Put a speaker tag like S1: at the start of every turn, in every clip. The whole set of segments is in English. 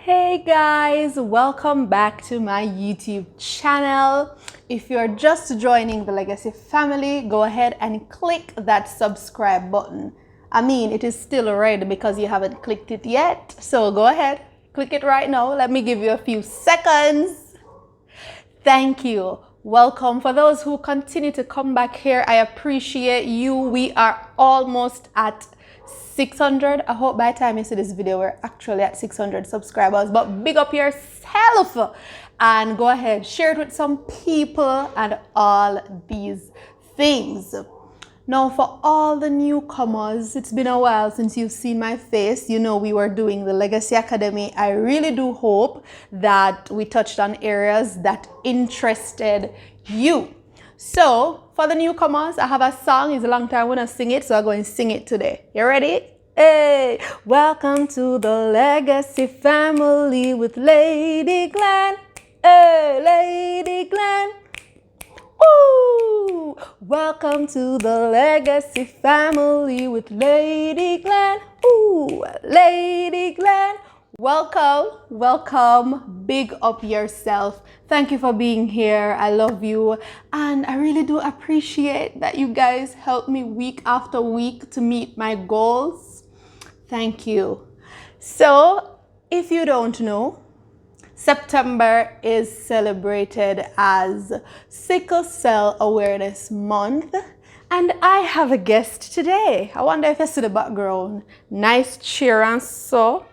S1: Hey guys, welcome back to my YouTube channel. If you're just joining the Legacy family, go ahead and click that subscribe button. I mean, it is still red because you haven't clicked it yet. So go ahead, click it right now. Let me give you a few seconds. Thank you. Welcome. For those who continue to come back here, I appreciate you. We are almost at 600. I hope by the time you see this video, we're actually at 600 subscribers. But big up yourself and go ahead, share it with some people and all these things. Now, for all the newcomers, it's been a while since you've seen my face. You know, we were doing the Legacy Academy. I really do hope that we touched on areas that interested you. So, for the newcomers, I have a song. It's a long time when I sing it, so I'm going to sing it today. You ready? Hey! Welcome to the Legacy family with Lady Glene. Hey, Lady Glene. Ooh! Welcome to the Legacy family with Lady Glene. Ooh, Lady Glene. Welcome, welcome. Big up yourself. Thank you for being here. I love you. And I really do appreciate that you guys help me week after week to meet my goals. Thank you. So, if you don't know, September is celebrated as Sickle Cell Awareness Month. And I have a guest today. I wonder if you see the background. Nice chair and so.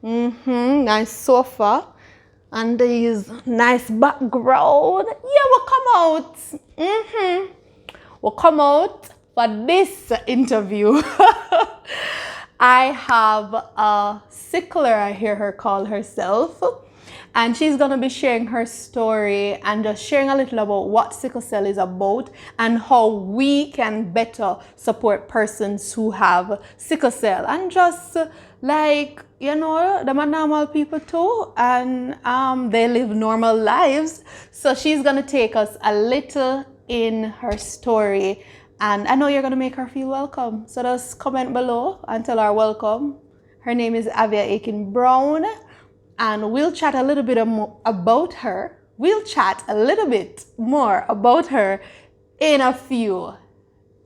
S1: Nice sofa and these nice background. Yeah, we'll come out. We'll come out for this interview. I have a sickler, I hear her call herself, and she's gonna be sharing her story and just sharing a little about what sickle cell is about and how we can better support persons who have sickle cell and just like, you know, them are normal people too, and they live normal lives. So she's gonna take us a little in her story, and I know you're gonna make her feel welcome. So just comment below and tell her welcome. Her name is Avia Aiken-Brown, and we'll chat a little bit more about her. We'll chat a little bit more about her in a few.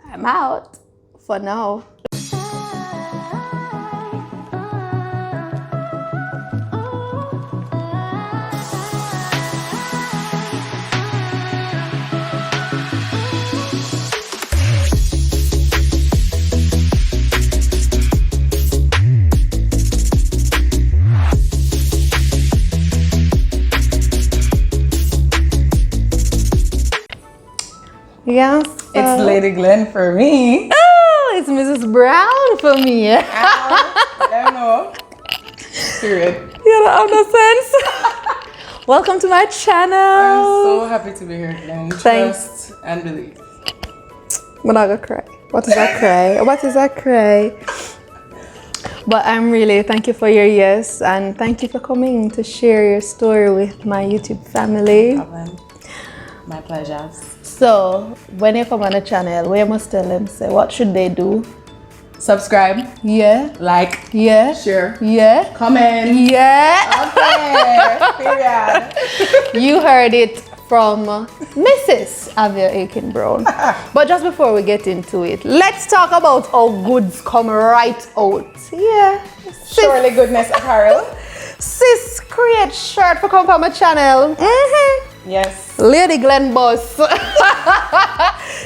S1: I'm out for now. Yes.
S2: It's Lady Glene for me.
S1: Oh, it's Mrs. Brown for me.
S2: I don't know. Period.
S1: You don't understand. Welcome to my channel.
S2: I'm so happy to be here, Glene.
S1: Thanks.
S2: Trust and believe.
S1: I'm not gonna cry. What is that cry? What is that cry? But I'm really, thank you for your yes, and thank you for coming to share your story with my YouTube family.
S2: No problem. My pleasure.
S1: So, when you come on the channel, we must tell them, say, what should they do?
S2: Subscribe.
S1: Yeah.
S2: Like.
S1: Yeah.
S2: Share.
S1: Yeah.
S2: Comment.
S1: Yeah.
S2: Okay. Period.
S1: You heard it from Mrs. Avia Aiken-Brown. But just before we get into it, let's talk about how goods come right out. Yeah.
S2: Surely Goodness Apparel.
S1: Sis create shirt for come from my channel.
S2: Yes.
S1: Lady Glene boss.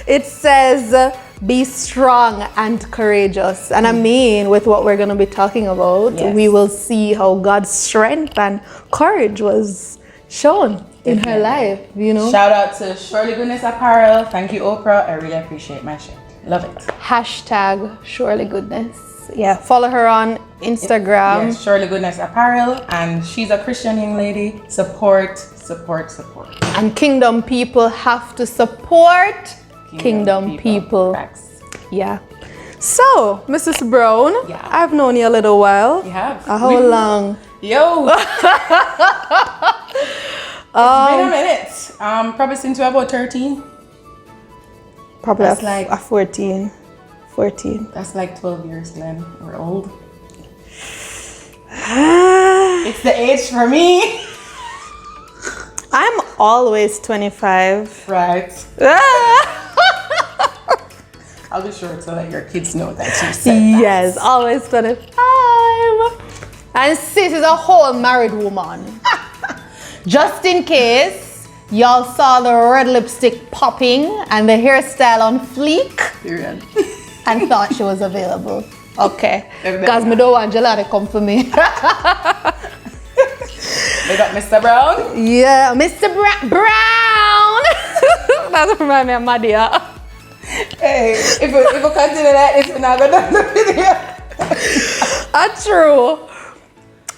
S1: It says be strong and courageous. And I mean, with what we're going to be talking about,
S2: yes,
S1: we will see how God's strength and courage was shown in her life, you know.
S2: Shout out to Surely Goodness Apparel. Thank you, Oprah. I really appreciate my shirt. Love it.
S1: Hashtag Surely Goodness. Yeah, follow her on Instagram.
S2: Yes, Surely Goodness Apparel. And she's a Christian young lady. Support, support, support.
S1: And Kingdom people have to support Kingdom people.
S2: Facts.
S1: Yeah. So, Mrs. Brown,
S2: Yeah.
S1: I've known you a little while.
S2: You have?
S1: How long?
S2: Yo! It's been a minute. Probably since we were about 13.
S1: Probably
S2: That's
S1: like
S2: like-
S1: 14. 14.
S2: That's like 12 years, Glene. We're old. It's the age for me.
S1: I'm always 25.
S2: Right. I'll be sure to let your kids know that you said
S1: Yes, always 25. And sis is a whole married woman. Just in case y'all saw the red lipstick popping and the hairstyle on fleek
S2: Period.
S1: and thought she was available. Okay. Because me don't want Angela to come for me.
S2: We got Mr. Brown.
S1: Yeah, Mr. Brown. That reminds me of my dear.
S2: Hey, if we continue that, it's not gonna do the video.
S1: True.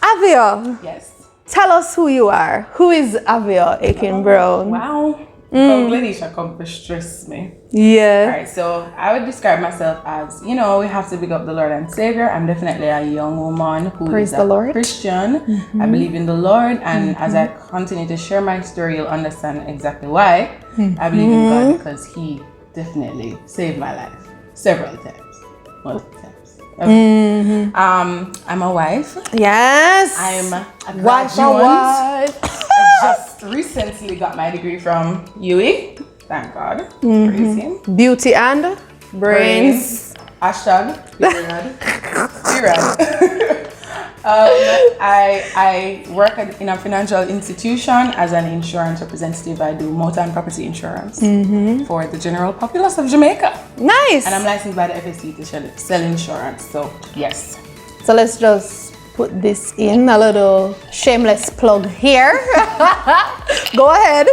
S1: Avia,
S2: Yes.
S1: tell us who you are. Who is Avia Aiken-Brown?
S2: Wow. Glene come to stress me.
S1: Yeah.
S2: Alright, so I would describe myself as, we have to big up the Lord and Savior. I'm definitely a young woman who
S1: Praise
S2: is
S1: the
S2: a
S1: Lord.
S2: Christian. I believe in the Lord, and as I continue to share my story, you'll understand exactly why. I believe in God because He definitely saved my life several times. Multiple times. I'm a wife.
S1: Yes.
S2: I'm a
S1: wife.
S2: graduate. I just recently got my degree from UE. Thank God. Praise Him.
S1: Beauty and brains.
S2: Hashtag period. Period. I work in a financial institution as an insurance representative. I do motor and property insurance for the general populace of Jamaica.
S1: Nice.
S2: And I'm licensed by the FSC to sell insurance. So yes.
S1: So let's just put this in, a little shameless plug here. Go ahead.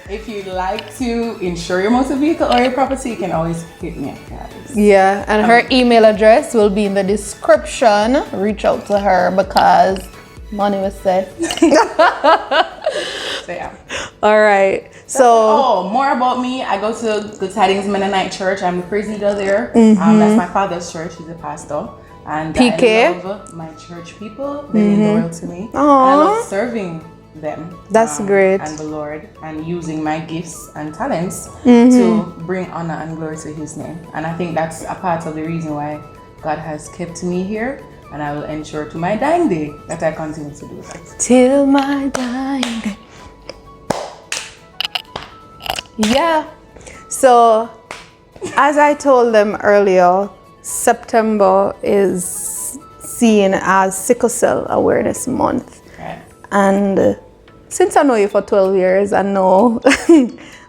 S2: If you'd like to insure your motor vehicle or your property, you can always hit me up, guys.
S1: Yeah, and her email address will be in the description. Reach out to her because money was said.
S2: So yeah.
S1: All right. So
S2: more about me. I go to Good Tidings Mennonite Church. I'm the praise leader there. That's my father's church. He's a pastor. And
S1: PK.
S2: I love my church people. They mean the world to me.
S1: Aww.
S2: I love serving them.
S1: That's great.
S2: And the Lord, and using my gifts and talents to bring honor and glory to His name. And I think that's a part of the reason why God has kept me here. And I will ensure to my dying day that I continue to do that.
S1: Till my dying day. Yeah. So, as I told them earlier, September is seen as Sickle Cell Awareness Month.
S2: Right.
S1: And since I know you for 12 years, I know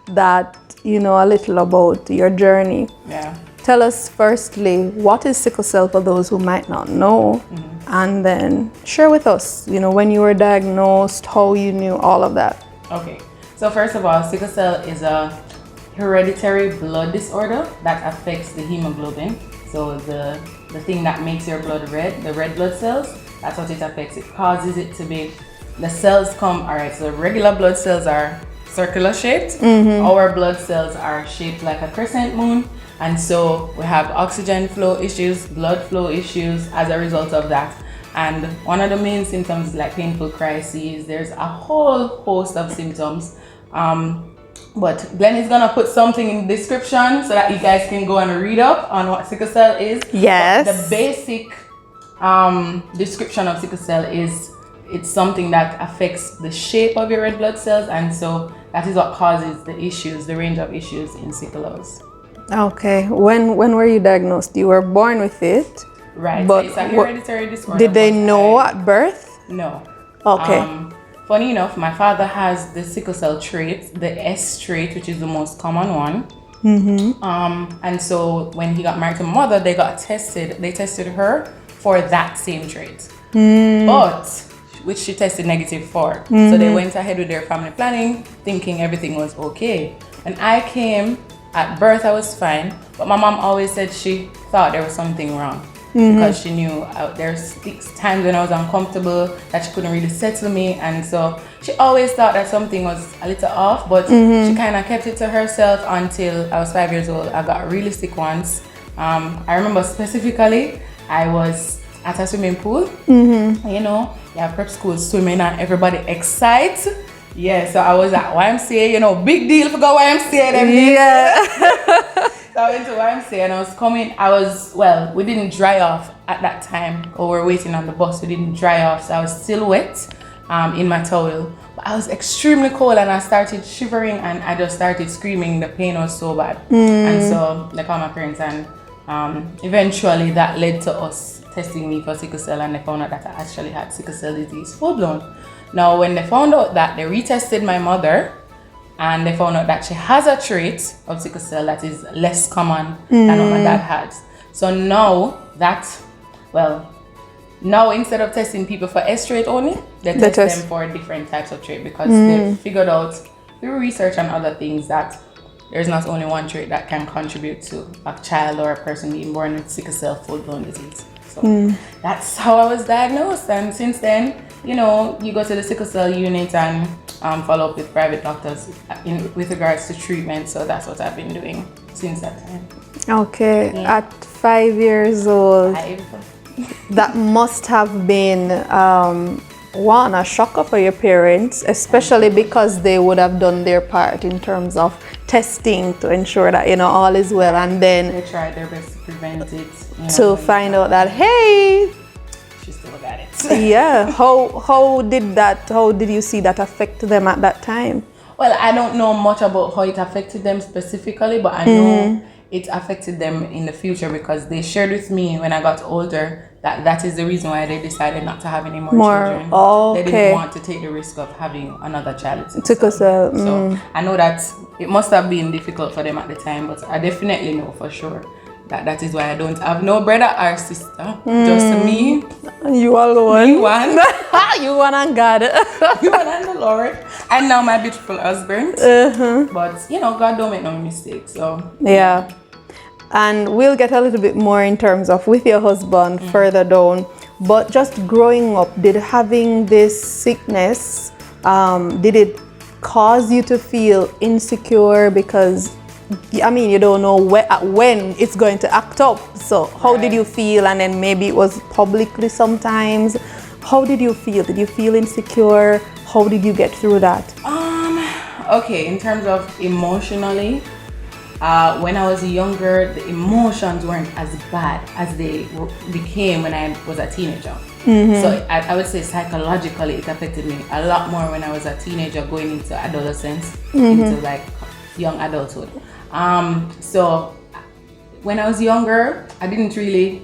S1: that you know a little about your journey.
S2: Yeah.
S1: Tell us firstly, what is sickle cell for those who might not know? And then share with us, when you were diagnosed, how you knew all of that.
S2: Okay. So first of all, sickle cell is a hereditary blood disorder that affects the hemoglobin. So the thing that makes your blood red, the red blood cells, that's what it affects. It causes it to be, the cells come, all right, so regular blood cells are circular shaped. Our blood cells are shaped like a crescent moon. And so we have oxygen flow issues, blood flow issues as a result of that. And one of the main symptoms is like painful crises. There's a whole host of symptoms. But Glene is gonna put something in the description so that you guys can go and read up on what sickle cell is.
S1: Yes.
S2: But the basic description of sickle cell is it's something that affects the shape of your red blood cells, and so that is what causes the issues, the range of issues in sicklers.
S1: Okay. When were you diagnosed? You were born with it.
S2: Right.
S1: But
S2: So it's a hereditary disorder.
S1: did they know at birth?
S2: No.
S1: Okay.
S2: Funny enough, my father has the sickle cell trait, the S trait, which is the most common one. And so when he got married to my mother, they tested her for that same trait. But which she tested negative for. So they went ahead with their family planning, thinking everything was okay. And I came at birth, I was fine, but my mom always said she thought there was something wrong. Because she knew there's times when I was uncomfortable that she couldn't really settle me, and so she always thought that something was a little off, but she kind of kept it to herself until I was 5 years old. I got really sick once. I remember specifically I was at a swimming pool. Prep school swimming and everybody excites. Yeah, so I was at YMCA, big deal for go YMCA.
S1: Yeah.
S2: So I went to YMCA and I was coming. We didn't dry off at that time, or we were waiting on the bus. We didn't dry off, so I was still wet in my towel. But I was extremely cold and I started shivering and I just started screaming. The pain was so bad. And so they called my parents and eventually that led to us testing me for sickle cell, and they found out that I actually had sickle cell disease, full blown. Now, when they found out that, they retested my mother and they found out that she has a trait of sickle cell that is less common than what my dad had. So now now instead of testing people for S trait only, they test them for different types of trait, because they figured out through research and other things that there's not only one trait that can contribute to a child or a person being born with sickle cell full-blown disease. So that's how I was diagnosed, and since then, you go to the sickle cell unit and follow up with private doctors with regards to treatment. So that's what I've been doing since that time.
S1: Okay, at 5 years old, that must have been a shocker for your parents, especially because they would have done their part in terms of testing to ensure that all is well, and then
S2: they tried their best to prevent it.
S1: To find out that, hey,
S2: she still got it.
S1: Yeah. How did you see that affect them at that time?
S2: Well, I don't know much about how it affected them specifically, but I know it affected them in the future, because they shared with me when I got older that is the reason why they decided not to have any more children.
S1: Okay.
S2: They didn't want to take the risk of having another child with
S1: sickle cell.
S2: So I know that it must have been difficult for them at the time, but I definitely know for sure that is why I don't have no brother or sister. Just me.
S1: You alone.
S2: You one.
S1: You one and God.
S2: You one and the Lord. And now my beautiful husband. But God don't make no mistakes. So
S1: yeah. And we'll get a little bit more in terms of with your husband further down. But just growing up, did having this sickness, did it cause you to feel insecure? Because you don't know when it's going to act up. So how did you feel? And then maybe it was publicly sometimes. How did you feel? Did you feel insecure? How did you get through that?
S2: Okay, in terms of emotionally, when I was younger, the emotions weren't as bad as they became when I was a teenager. So I would say psychologically it affected me a lot more when I was a teenager going into adolescence, into like young adulthood. So when I was younger, I didn't really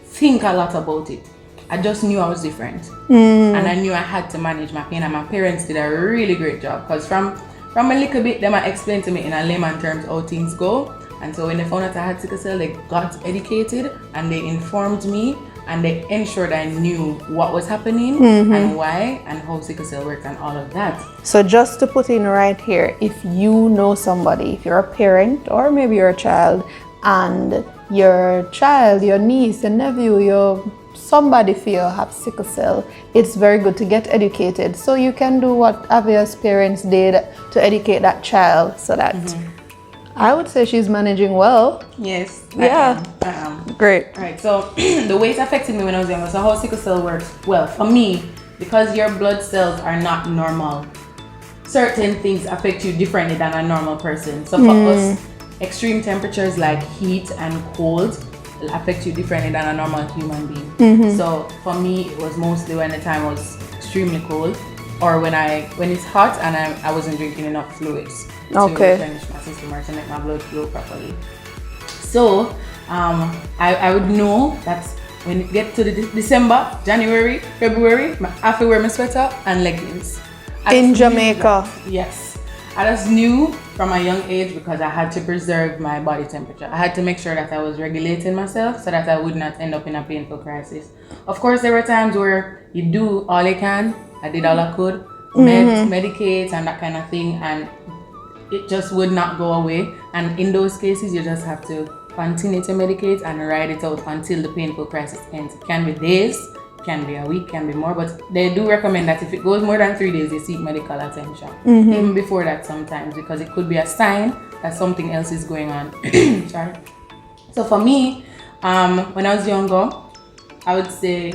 S2: think a lot about it. I just knew I was different, and I knew I had to manage my pain, and my parents did a really great job, because from a little bit, they might explain to me in a layman terms how things go. And so when they found out I had sickle cell, they got educated and they informed me, and they ensured I knew what was happening and why and how sickle cell works and all of that.
S1: So just to put in right here, if you know somebody, if you're a parent or maybe you're a child, and your child, your niece, your nephew, somebody feel have sickle cell, it's very good to get educated. So you can do what Avia's parents did to educate that child, so that I would say she's managing well.
S2: Yes.
S1: Yeah.
S2: I am.
S1: Great.
S2: Right. So the way it affected me when I was younger. So how sickle cell works? Well, for me, because your blood cells are not normal, certain things affect you differently than a normal person. So for us, extreme temperatures like heat and cold will affect you differently than a normal human being. So for me, it was mostly when the time was extremely cold, or when it's hot and I wasn't drinking enough fluids to replenish my system or to make my blood flow properly. So I would know that when it gets to the December, January, February, I have to wear my sweater and leggings.
S1: In Jamaica.
S2: Yes. I just knew from a young age, because I had to preserve my body temperature. I had to make sure that I was regulating myself so that I would not end up in a painful crisis. Of course, there were times where you do all you can. I did all I could, medicate and that kind of thing, and it just would not go away. And in those cases, you just have to continue to medicate and ride it out until the painful crisis ends. It can be days, can be a week, can be more, but they do recommend that if it goes more than 3 days, you seek medical attention. Even before that sometimes, because it could be a sign that something else is going on. Sorry. So for me, when I was younger, I would say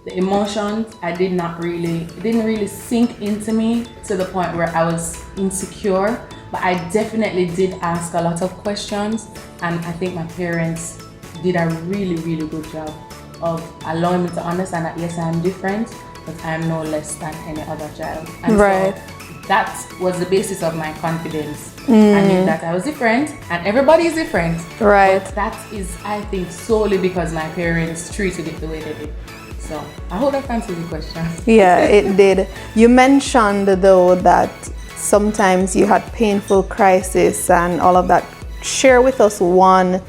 S2: the emotions, it didn't really sink into me to the point where I was insecure, But I definitely did ask a lot of questions, and I think my parents did a really, really good job of allowing me to understand that yes, I am different, but I am no less than any other child. And
S1: Right.
S2: so that was the basis of my confidence. I knew that I was different, and everybody is different.
S1: Right.
S2: But that is, I think, solely because my parents treated it the way they did. So I hope that answers the question.
S1: Yeah, it did. You mentioned though that sometimes you had painful crisis and all of that. Share with us one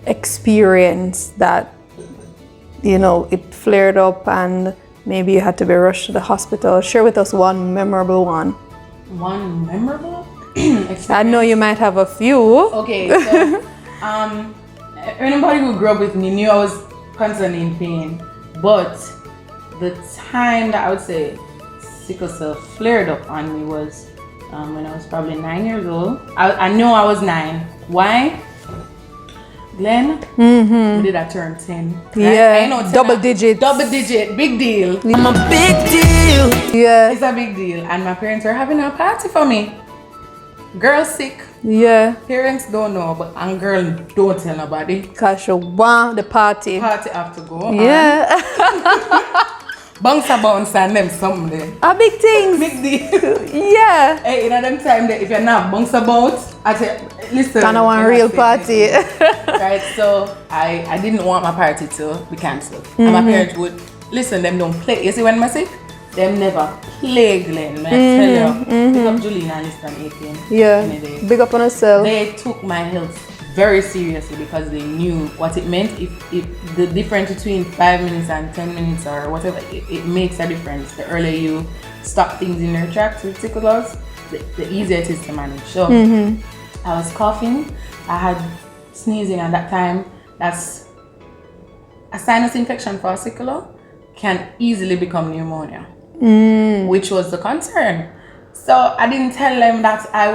S1: experience that, you know, it flared up and maybe you had to be rushed to the hospital. Share with us one memorable one.
S2: One memorable experience?
S1: I know you might have a few.
S2: Okay, so anybody who grew up with me knew I was constantly in pain. But the time that I would say sickle cell flared up on me was when I was probably 9 years old. I know I was 9. Why? Glene, we did that turn 10. Right?
S1: Yeah,
S2: I know 10
S1: double digits.
S2: Double digit, big deal.
S3: I'm a big deal.
S1: Yeah,
S2: It's a big deal. And my parents were having a party for me. Girl sick.
S1: yeah.
S2: Parents don't know, but and girl don't tell nobody.
S1: Cause you want the party.
S2: Party have to go.
S1: Yeah,
S2: Bounce and them something there.
S1: a big things.
S2: Big deal.
S1: Yeah.
S2: Hey, in them time that if you're not bounce about, I say, listen.
S1: Kind of want a real party.
S2: Right, so I didn't want my party to be cancelled. And my parents would, listen, them don't play. You see when I'm sick? Them never play Glene, man. I tell you. Pick up Julian and listen 18.
S1: Yeah.
S2: Any day.
S1: Big up on yourself.
S2: They took my health very seriously because they knew what it meant. If the difference between 5 minutes and 10 minutes or whatever, it makes a difference. The earlier you stop things in your tracks with sickle cells, the easier it is to manage. So I was coughing, I had sneezing, and that time, that's a sinus infection for a sickler can easily become pneumonia, which was the concern. So I didn't tell them that I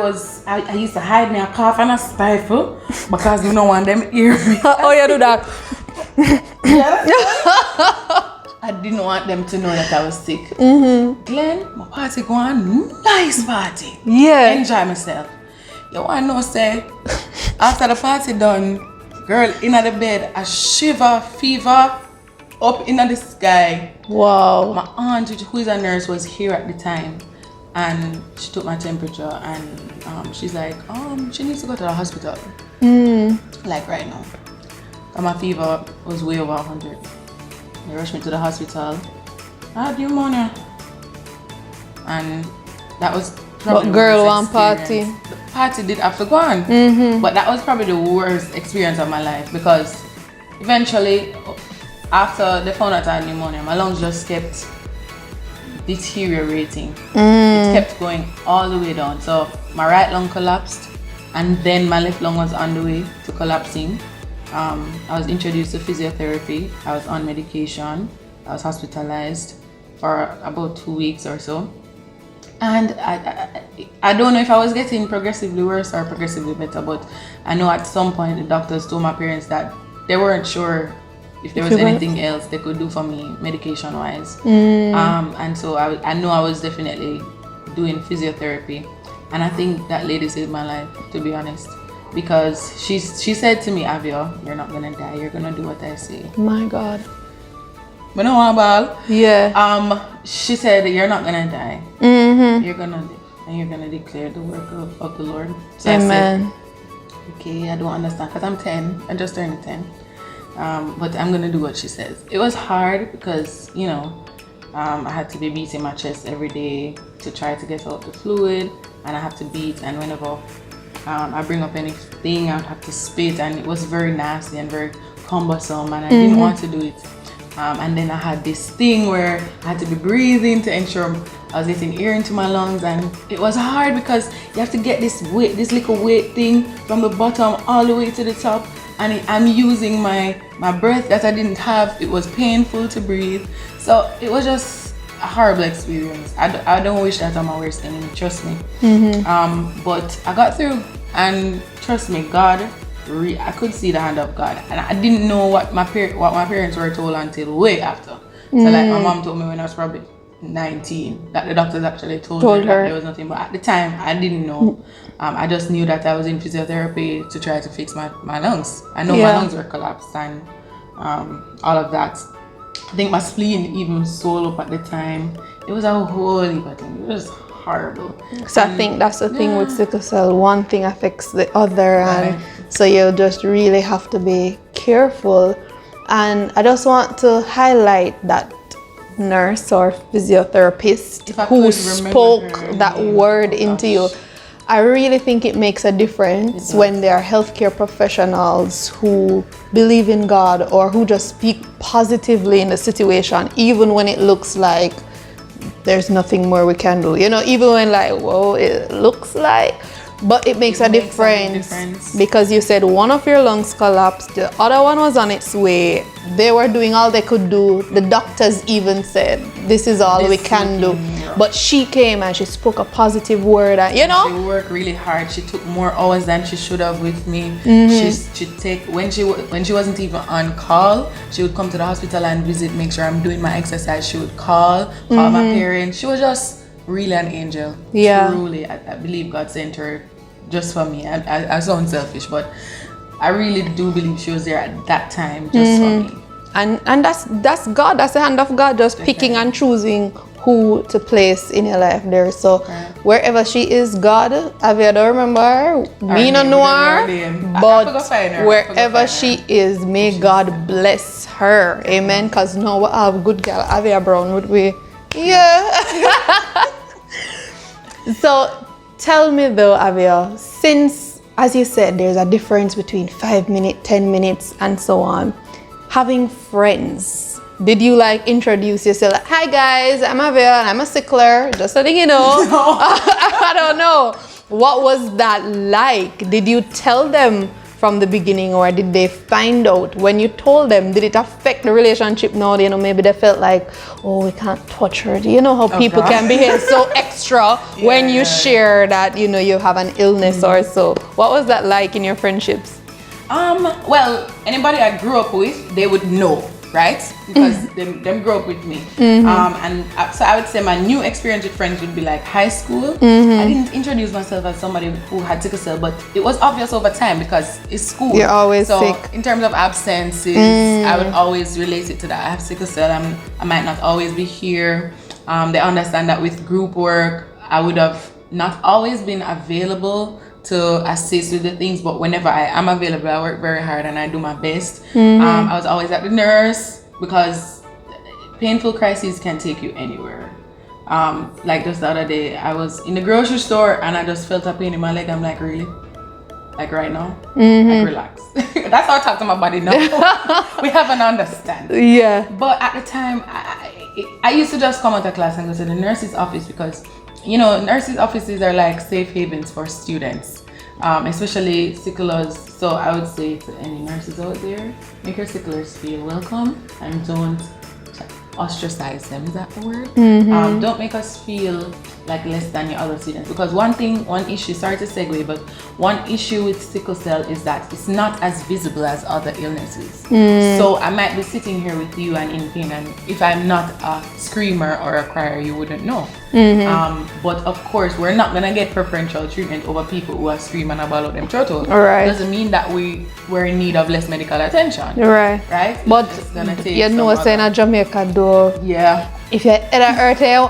S2: used to hide me a cough and a stifle because you don't want them hear me.
S1: Oh, you do that.
S2: I didn't want them to know that I was sick. Glene, my party go on, nice party.
S1: Yeah.
S2: Enjoy myself. You want to know, say, after the party done, girl in the bed, a shiver, fever, up in the sky.
S1: Wow.
S2: My aunt, who is a nurse, was here at the time. And she took my temperature and she's like, she needs to go to the hospital. Like right now. And my fever was way over 100. They rushed me to the hospital. I had pneumonia. And that was probably
S1: But girl,
S2: the
S1: one
S2: worst
S1: party.
S2: experience. The party did have to go on. But that was probably the worst experience of my life because eventually, after they found out I had pneumonia, my lungs just kept deteriorating. It kept going all the way down. So my right lung collapsed and then my left lung was on the way to collapsing. I was introduced to physiotherapy. I was on medication. I was hospitalized for about 2 weeks or so. And I don't know if I was getting progressively worse or progressively better, but I know at some point the doctors told my parents that they weren't sure if there was anything else they could do for me medication wise. And so I know I was definitely doing physiotherapy, and I think that lady saved my life, to be honest, because she said to me, Avia, you're not gonna die, you're gonna do what I say.
S1: My God.
S2: But no one ball.
S1: Yeah.
S2: She said you're not gonna die. You're gonna live and you're gonna declare the work of the Lord. So
S1: Amen.
S2: I said, okay, I don't understand because I'm 10. I just turned 10. But I'm gonna do what she says. It was hard because, you know, I had to be beating my chest every day to try to get out the fluid, and I have to beat, and whenever I bring up anything, I have to spit, and it was very nasty and very cumbersome, and I didn't want to do it. And then I had this thing where I had to be breathing to ensure I was getting air into my lungs, and it was hard because you have to get this little weight thing from the bottom all the way to the top, and I'm using my breath that I didn't have. It was painful to breathe, so it was just a horrible experience. I don't wish that on my worst enemy, trust me. But I got through, and trust me, God, I could see the hand of God, and I didn't know what my parents were told until way after. So like my mom told me when I was probably 19 that the doctors actually told
S1: Told
S2: her
S1: her.
S2: that there was nothing. But at the time, I didn't know. I just knew that I was in physiotherapy to try to fix my lungs. I know my lungs were collapsed and all of that. I think my spleen even swelled up at the time. It was a whole heap of things. It was horrible.
S1: So I think that's the thing with sickle cell. One thing affects the other, and so you just really have to be careful. And I just want to highlight that nurse or physiotherapist who spoke that word into you. I really think it makes a difference when there are healthcare professionals who believe in God or who just speak positively in the situation, even when it looks like there's nothing more we can do. You know, even when like, whoa, it looks like, but it makes a difference because you said one of your lungs collapsed, the other one was on its way. They were doing all they could do. The doctors even said, this is all we can do. But she came and she spoke a positive word, and you know,
S2: she worked really hard. She took more hours than she should have with me. She'd take when she wasn't even on call, she would come to the hospital and visit, make sure I'm doing my exercise. She would call my parents. She was just really an angel.
S1: Yeah,
S2: truly. I believe God sent her just for me. I sound selfish, but I really do believe she was there at that time just for me.
S1: And that's God. That's the hand of God, just picking and choosing who to place in your life there. So wherever she is, God, Avia, don't remember her, me no know her, but wherever she is, may God bless her. Amen. Because now we have good girl Avia Brown, would we? Yeah. So tell me though, Avia, since, as you said, there's a difference between 5 minutes, 10 minutes, and so on, having friends, did you like introduce yourself like, hi guys, I'm Avia and I'm a sickler, just letting you know? No. I don't know. What was that like? Did you tell them from the beginning, or did they find out when you told them? Did it affect the relationship now? You know, maybe they felt like, oh, we can't touch her. You know how people can behave so extra when you share that, you know, you have an illness or so. What was that like in your friendships?
S2: Well, anybody I grew up with, they would know, right? Because them grew up with me. And so I would say my new experience with friends would be like high school. I didn't introduce myself as somebody who had sickle cell, but it was obvious over time because it's school.
S1: You're always
S2: so
S1: sick.
S2: In terms of absences, I would always relate it to that. I have sickle cell. I might not always be here. They understand that with group work, I would have not always been available to assist with the things, but whenever I am available, I work very hard and I do my best. I was always at the nurse because painful crises can take you anywhere. Like just the other day, I was in the grocery store and I just felt a pain in my leg. I'm like, really? Like right now? Like relax. That's how I talk to my body now. We have an understanding.
S1: Yeah.
S2: But at the time, I used to just come out of class and go to the nurse's office because, you know, nurses' offices are like safe havens for students, especially sicklers. So I would say to any nurses out there, make your sicklers feel welcome and don't ostracize them. Is that the word? Don't make us feel like less than your other students, because one issue, sorry to segue, but one issue with sickle cell is that it's not as visible as other illnesses. So I might be sitting here with you and in pain, and if I'm not a screamer or a crier, you wouldn't know. But of course, we're not gonna get preferential treatment over people who are screaming and bawl out them throat out. Doesn't mean that we're in need of less medical attention. Right?
S1: But you know, saying in Jamaica though, if your head hurt you,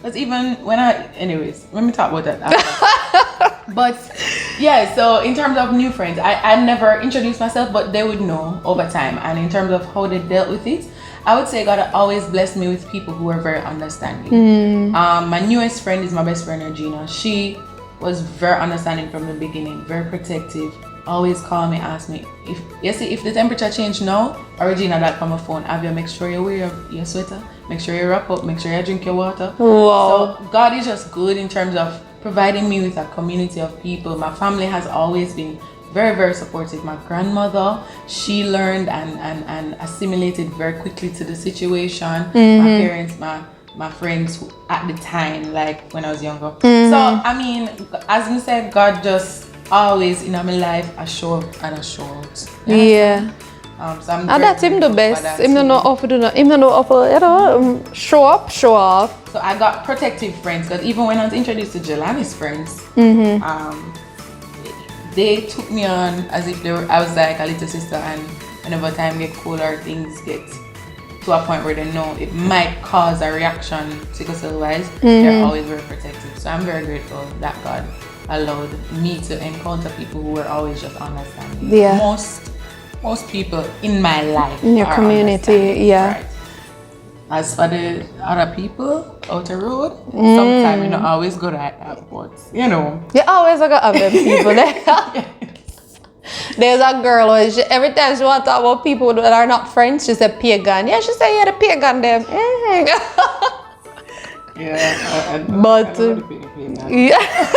S2: That's even when anyways, let me talk about that after. But yeah, so in terms of new friends, I never introduced myself, but they would know over time. And in terms of how they dealt with it, I would say God always blessed me with people who were very understanding. My newest friend is my best friend, Regina. She was very understanding from the beginning, very protective. Always call me, ask me if the temperature changed now, or Regina that from a phone, Avia, make sure you wear your sweater, make sure you wrap up, make sure you drink your water. So God is just good in terms of providing me with a community of people. My family has always been very, very supportive. My grandmother, she learned and assimilated very quickly to the situation. My parents, my friends at the time, like when I was younger. So I mean, as we said, God just always in my life a show up and a show out. So I'm
S1: And that's him the
S2: grateful for
S1: best.
S2: that
S1: Him don't
S2: too.
S1: know how to do that. Him don't know how to, you know, show up, show off.
S2: So I got protective friends because even when I was introduced to Jelani's friends, they took me on as if I was like a little sister, and whenever time get colder, things get to a point where they know it might cause a reaction sickle cell wise, they're always very protective. So I'm very grateful that God allowed me to encounter people who were always just understanding.
S1: Yeah.
S2: Most people in my life
S1: In your
S2: are
S1: community,
S2: understanding,
S1: yeah.
S2: right? As for the other people out the road, sometimes you're not always good at that, but you know.
S1: You always gotta have them people there. There's a girl who every time she wants to talk about people that are not friends, she said pagan. Yeah, she said, yeah, the pagan them.
S2: Yeah,
S1: But yeah.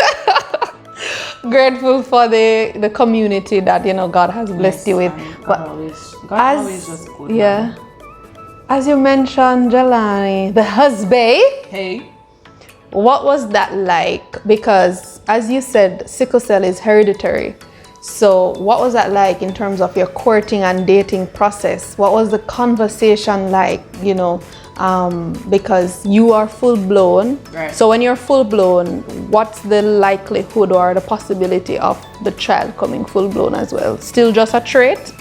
S1: Grateful for the community that, you know, God has blessed you with.
S2: God always just good.
S1: Yeah. As you mentioned, Jelani, the husband,
S2: Hey.
S1: what was that like? Because as you said, sickle cell is hereditary. So what was that like in terms of your courting and dating process? What was the conversation like, you know, because you are full blown.
S2: Right.
S1: So when you're full blown, what's the likelihood or the possibility of the child coming full blown as well? Still just a trait?